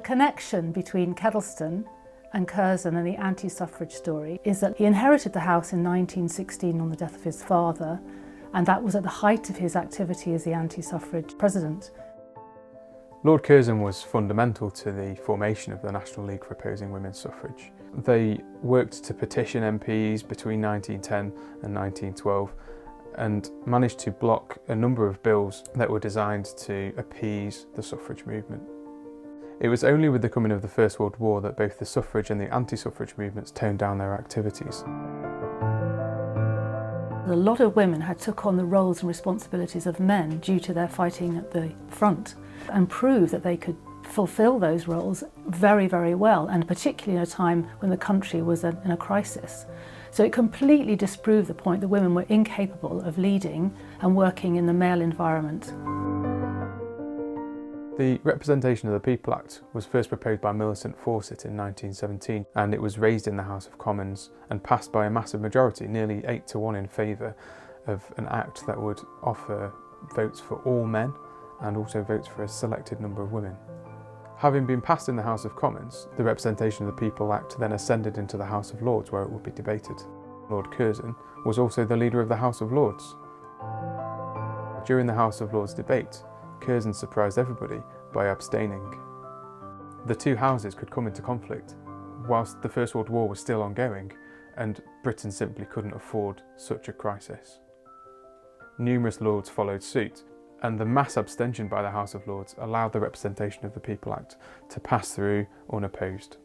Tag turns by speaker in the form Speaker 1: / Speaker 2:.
Speaker 1: connection between Kedleston and Curzon and the anti-suffrage story is that he inherited the house in 1916 on the death of his father, and that was at the height of his activity as the anti-suffrage president.
Speaker 2: Lord Curzon was fundamental to the formation of the National League for Opposing Women's Suffrage. They worked to petition MPs between 1910 and 1912 and managed to block a number of bills that were designed to appease the suffrage movement. It was only with the coming of the First World War that both the suffrage and the anti-suffrage movements toned down their activities.
Speaker 1: A lot of women had took on the roles and responsibilities of men due to their fighting at the front, and proved that they could fulfil those roles very, very well, and particularly in a time when the country was in a crisis. So it completely disproved the point that women were incapable of leading and working in the male environment.
Speaker 2: The Representation of the People Act was first proposed by Millicent Fawcett in 1917, and it was raised in the House of Commons and passed by a massive majority, nearly 8-1 in favour of an act that would offer votes for all men and also votes for a selected number of women. Having been passed in the House of Commons, the Representation of the People Act then ascended into the House of Lords, where it would be debated. Lord Curzon was also the leader of the House of Lords. During the House of Lords debate, Curzon surprised everybody by abstaining. The two houses could come into conflict whilst the First World War was still ongoing, and Britain simply couldn't afford such a crisis. Numerous lords followed suit, and the mass abstention by the House of Lords allowed the Representation of the People Act to pass through unopposed.